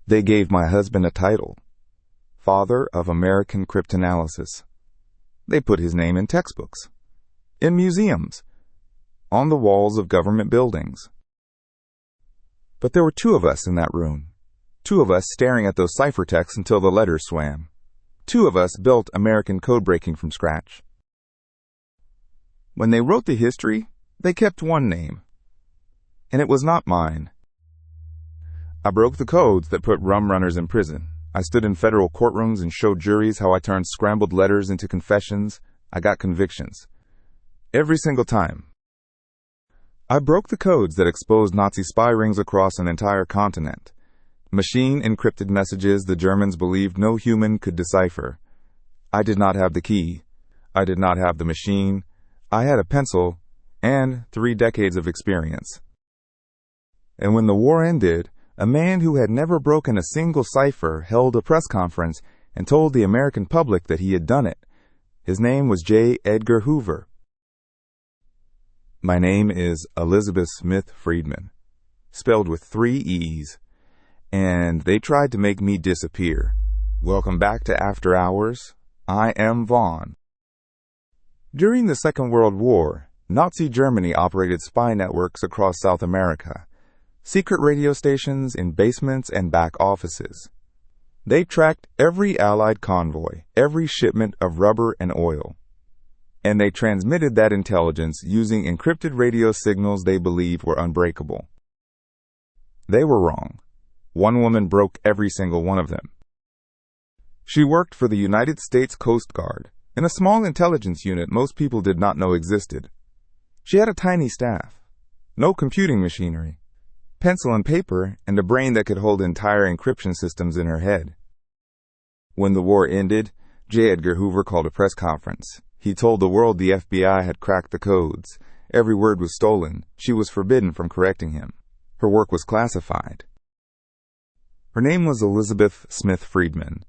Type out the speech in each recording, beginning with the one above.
They gave my husband a title, Father of American Cryptanalysis. They put his name in textbooks, in museums, on the walls of government buildings. But there were two of us in that room, two of us staring at those ciphertexts until the letters swam. Two of us built American codebreaking from scratch. When they wrote the history, they kept one name, and it was not mine. I broke the codes that put rum runners in prison. I stood in federal courtrooms and showed juries how I turned scrambled letters into confessions. I got convictions. Every single time. I broke the codes that exposed Nazi spy rings across an entire continent. Machine encrypted messages the Germans believed no human could decipher. I did not have the key. I did not have the machine. I had a pencil and 3 decades of experience. And when the war ended, a man who had never broken a single cipher held a press conference and told the American public that he had done it. His name was J. Edgar Hoover. My name is Elizebeth Smith Friedman, spelled with 3 E's, and they tried to make me disappear. Welcome back to After Hours. I am Vaughn. During the Second World War, Nazi Germany operated spy networks across South America, secret radio stations in basements and back offices. They tracked every Allied convoy, every shipment of rubber and oil. And they transmitted that intelligence using encrypted radio signals they believed were unbreakable. They were wrong. One woman broke every single one of them. She worked for the United States Coast Guard, in a small intelligence unit most people did not know existed. She had a tiny staff, no computing machinery, pencil and paper, and a brain that could hold entire encryption systems in her head. When the war ended, J. Edgar Hoover called a press conference. He told the world the FBI had cracked the codes. Every word was stolen. She was forbidden from correcting him. Her work was classified. Her name was Elizebeth Smith Friedman,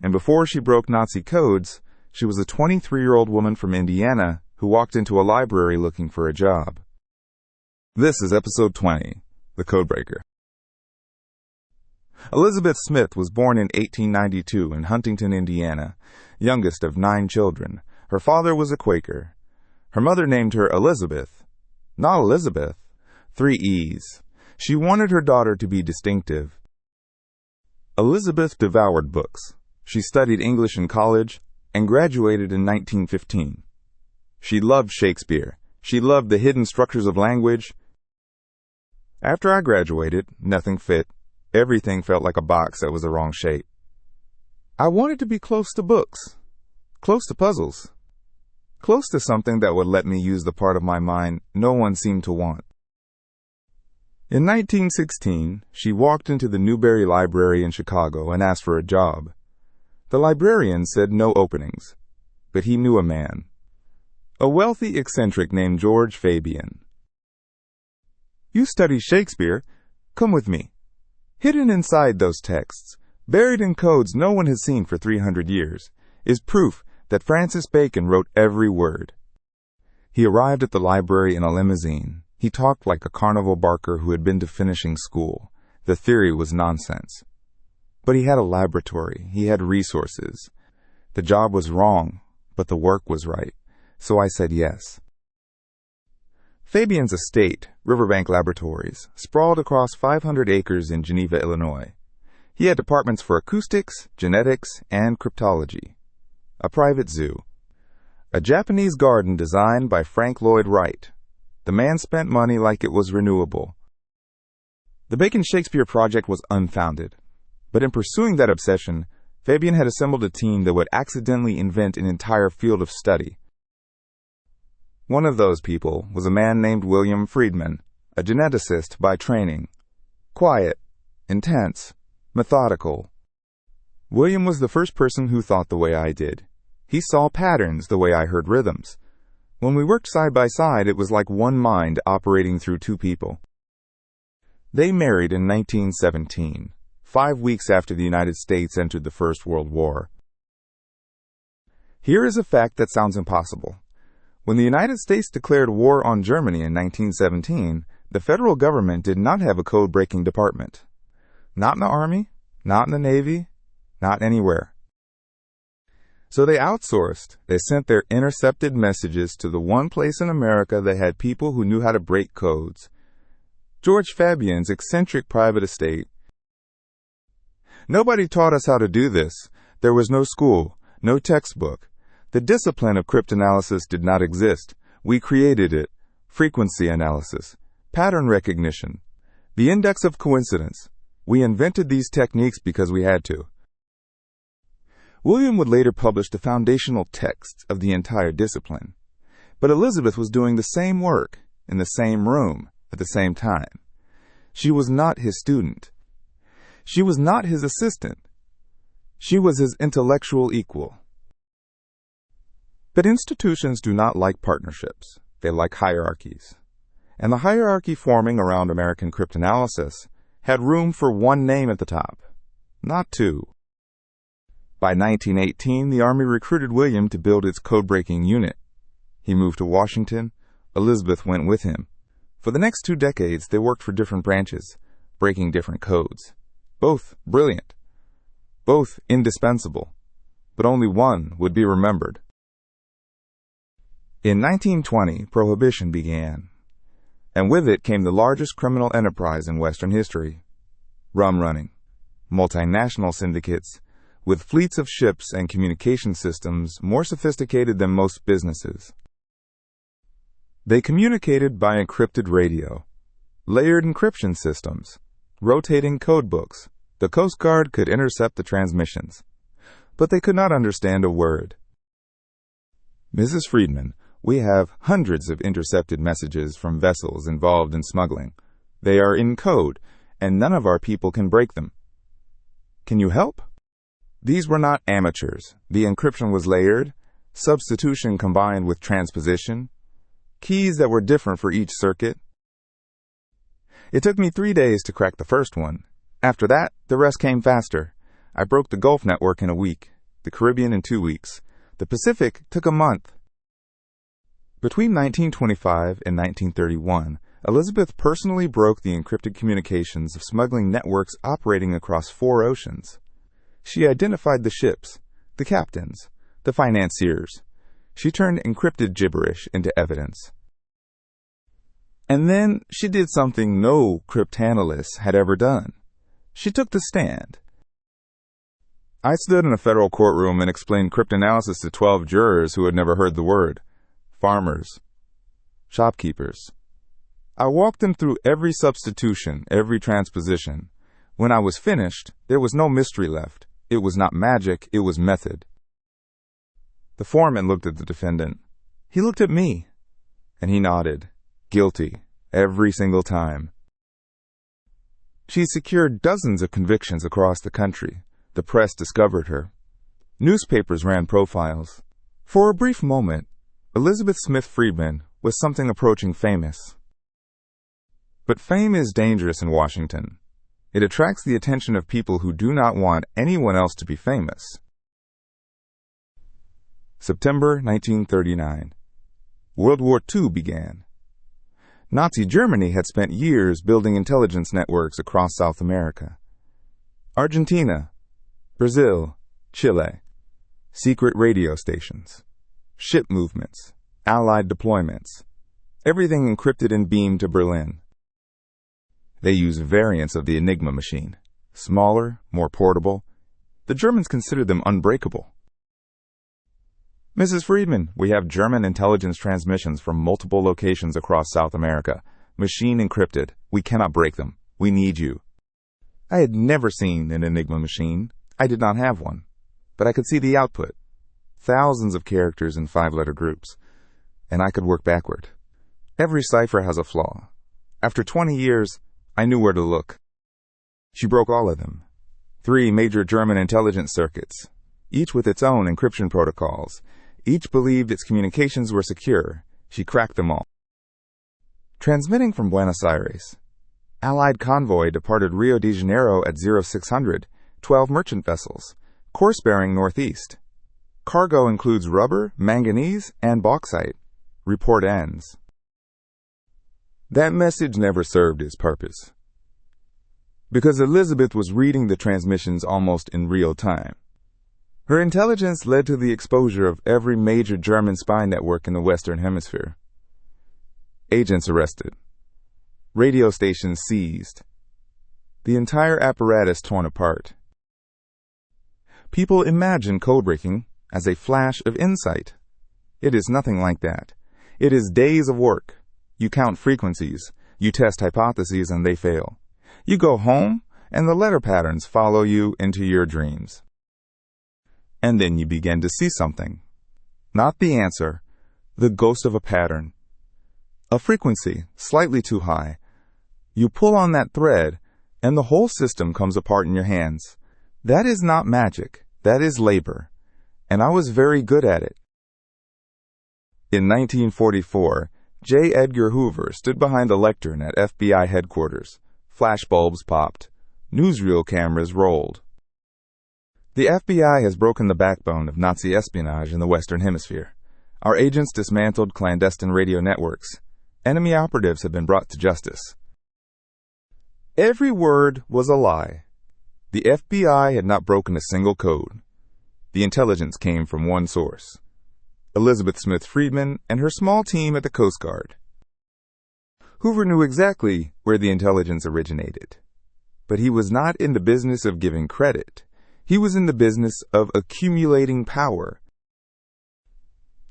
and before she broke Nazi codes, she was a 23-year-old woman from Indiana who walked into a library looking for a job. This is episode 20, The Codebreaker. Elizebeth Smith was born in 1892 in Huntington, Indiana, youngest of 9 children. Her father was a Quaker. Her mother named her Elizabeth, not Elizabeth, 3 E's. She wanted her daughter to be distinctive. Elizabeth devoured books. She studied English in college and graduated in 1915. She loved Shakespeare. She loved the hidden structures of language. After I graduated, nothing fit. Everything felt like a box that was the wrong shape. I wanted to be close to books, close to puzzles, close to something that would let me use the part of my mind no one seemed to want. In 1916, she walked into the Newberry Library in Chicago and asked for a job. The librarian said no openings, but he knew a man, a wealthy eccentric named George Fabian. "You study Shakespeare? Come with me. Hidden inside those texts, buried in codes no one has seen for 300 years, is proof that Francis Bacon wrote every word." He arrived at the library in a limousine. He talked like a carnival barker who had been to finishing school. The theory was nonsense. But he had a laboratory. He had resources. The job was wrong, but the work was right. So I said yes. Fabian's estate, Riverbank Laboratories, sprawled across 500 acres in Geneva, Illinois. He had departments for acoustics, genetics, and cryptology. A private zoo. A Japanese garden designed by Frank Lloyd Wright. The man spent money like it was renewable. The Bacon Shakespeare project was unfounded. But in pursuing that obsession, Fabian had assembled a team that would accidentally invent an entire field of study. One of those people was a man named William Friedman, a geneticist by training. Quiet, intense, methodical. William was the first person who thought the way I did. He saw patterns the way I heard rhythms. When we worked side by side, it was like one mind operating through 2 people. They married in 1917. 5 weeks after the United States entered the First World War. Here is a fact that sounds impossible. When the United States declared war on Germany in 1917, the federal government did not have a code-breaking department. Not in the Army, Not in the Navy, not anywhere. So they outsourced. They sent their intercepted messages to the one place in America that had people who knew how to break codes. George Fabian's eccentric private estate. Nobody taught us how to do this. There was no school, no textbook. The discipline of cryptanalysis did not exist. We created it. Frequency analysis, pattern recognition, the index of coincidence. We invented these techniques because we had to. William would later publish the foundational texts of the entire discipline. But Elizabeth was doing the same work in the same room at the same time. She was not his student. She was not his assistant. She was his intellectual equal. But institutions do not like partnerships. They like hierarchies. And the hierarchy forming around American cryptanalysis had room for one name at the top, not two. By 1918, the Army recruited William to build its code-breaking unit. He moved to Washington. Elizabeth went with him. For the next 2 decades, they worked for different branches, breaking different codes. Both brilliant. Both indispensable. But only one would be remembered. In 1920, Prohibition began. And with it came the largest criminal enterprise in Western history. Rum-running. Multinational syndicates, with fleets of ships and communication systems more sophisticated than most businesses. They communicated by encrypted radio, layered encryption systems, rotating code books. The Coast Guard could intercept the transmissions, but they could not understand a word. Mrs. Friedman, we have hundreds of intercepted messages from vessels involved in smuggling. They are in code, and none of our people can break them. Can you help? These were not amateurs. The encryption was layered, substitution combined with transposition, keys that were different for each circuit. It took me 3 days to crack the first one. After that, the rest came faster. I broke the Gulf network in a week, the Caribbean in 2 weeks. The Pacific took a month. Between 1925 and 1931, Elizabeth personally broke the encrypted communications of smuggling networks operating across 4 oceans. She identified the ships, the captains, the financiers. She turned encrypted gibberish into evidence. And then she did something no cryptanalyst had ever done. She took the stand. I stood in a federal courtroom and explained cryptanalysis to 12 jurors who had never heard the word. Farmers, shopkeepers. I walked them through every substitution, every transposition. When I was finished, there was no mystery left. It was not magic, it was method. The foreman looked at the defendant. He looked at me, and he nodded, guilty, every single time. She secured dozens of convictions across the country. The press discovered her. Newspapers ran profiles. For a brief moment, Elizebeth Smith Friedman was something approaching famous. But fame is dangerous in Washington. It attracts the attention of people who do not want anyone else to be famous. September 1939. World War II began. Nazi Germany had spent years building intelligence networks across South America. Argentina, Brazil, Chile, secret radio stations, ship movements, Allied deployments, everything encrypted and beamed to Berlin. They use variants of the Enigma machine, smaller, more portable. The Germans considered them unbreakable. Mrs. Friedman, we have German intelligence transmissions from multiple locations across South America. Machine encrypted. We cannot break them. We need you. I had never seen an Enigma machine. I did not have one. But I could see the output. Thousands of characters in 5-letter groups. And I could work backward. Every cipher has a flaw. After 20 years, I knew where to look. She broke all of them. 3 major German intelligence circuits, each with its own encryption protocols. Each believed its communications were secure. She cracked them all. Transmitting from Buenos Aires. Allied convoy departed Rio de Janeiro at 0600, 12 merchant vessels, course bearing northeast. Cargo includes rubber, manganese, and bauxite. Report ends. That message never served its purpose. because Elizabeth was reading the transmissions almost in real time. Her intelligence led to the exposure of every major German spy network in the Western Hemisphere. Agents arrested. Radio stations seized. The entire apparatus torn apart. People imagine codebreaking as a flash of insight. It is nothing like that. It is days of work. You count frequencies, you test hypotheses, and they fail. You go home, and the letter patterns follow you into your dreams. And then you begin to see something. Not the answer, the ghost of a pattern. A frequency slightly too high. You pull on that thread, and the whole system comes apart in your hands. That is not magic. That is labor. And I was very good at it. In 1944, J. Edgar Hoover stood behind a lectern at FBI headquarters. Flashbulbs popped. Newsreel cameras rolled. The FBI has broken the backbone of Nazi espionage in the Western Hemisphere. Our agents dismantled clandestine radio networks. Enemy operatives have been brought to justice. Every word was a lie. The FBI had not broken a single code. The intelligence came from one source: Elizebeth Smith Friedman and her small team at the Coast Guard. Hoover knew exactly where the intelligence originated. But he was not in the business of giving credit. He was in the business of accumulating power.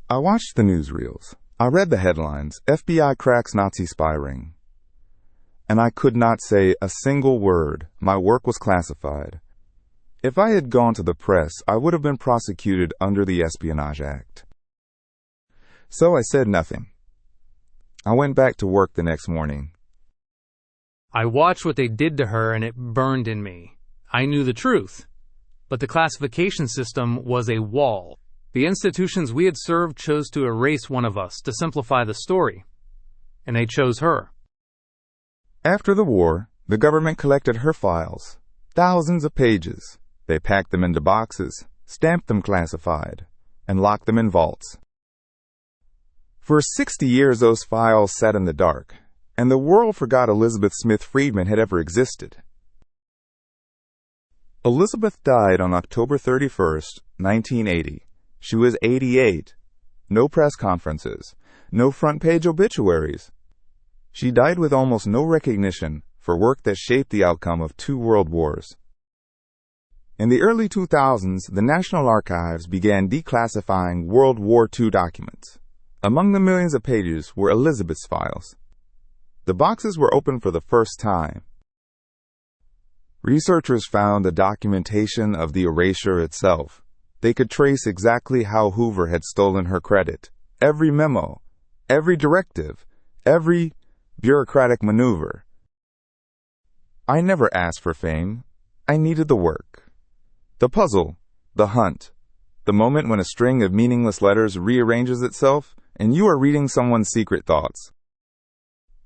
I watched the newsreels. I read the headlines, FBI cracks Nazi spy ring. And I could not say a single word. My work was classified. If I had gone to the press, I would have been prosecuted under the Espionage Act. So I said nothing. I went back to work the next morning. I watched what they did to her and it burned in me. I knew the truth. But the classification system was a wall. The institutions we had served chose to erase one of us to simplify the story. And they chose her. After the war, the government collected her files. Thousands of pages. They packed them into boxes, stamped them classified, and locked them in vaults. For 60 years those files sat in the dark, and the world forgot Elizebeth Smith Friedman had ever existed. Elizabeth died on October 31st, 1980. She was 88. No press conferences, no front-page obituaries. She died with almost no recognition for work that shaped the outcome of 2 world wars. In the early 2000s, the National Archives began declassifying World War II documents. Among the millions of pages were Elizabeth's files. The boxes were opened for the first time. Researchers found the documentation of the erasure itself. They could trace exactly how Hoover had stolen her credit. Every memo, every directive, every bureaucratic maneuver. I never asked for fame. I needed the work. The puzzle, the hunt, the moment when a string of meaningless letters rearranges itself and you are reading someone's secret thoughts.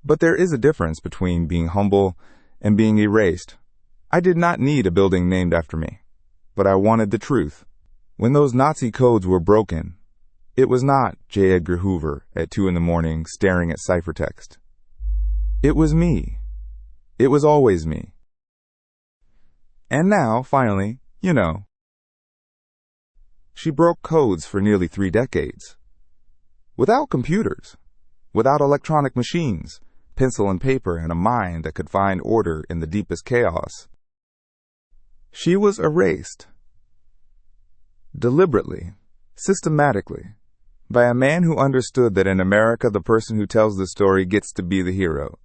But there is a difference between being humble and being erased. I did not need a building named after me, but I wanted the truth. When those Nazi codes were broken, it was not J. Edgar Hoover at 2 a.m. staring at ciphertext. It was me. It was always me. And now, finally, you know. She broke codes for nearly 3 decades. Without computers, without electronic machines, pencil and paper, and a mind that could find order in the deepest chaos. She was erased. Deliberately, systematically, by a man who understood that in America the person who tells the story gets to be the hero.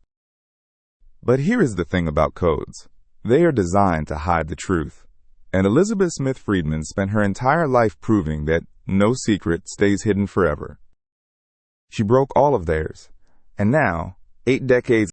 But here is the thing about codes. They are designed to hide the truth. And Elizebeth Smith Friedman spent her entire life proving that no secret stays hidden forever. She broke all of theirs. And now, 8 decades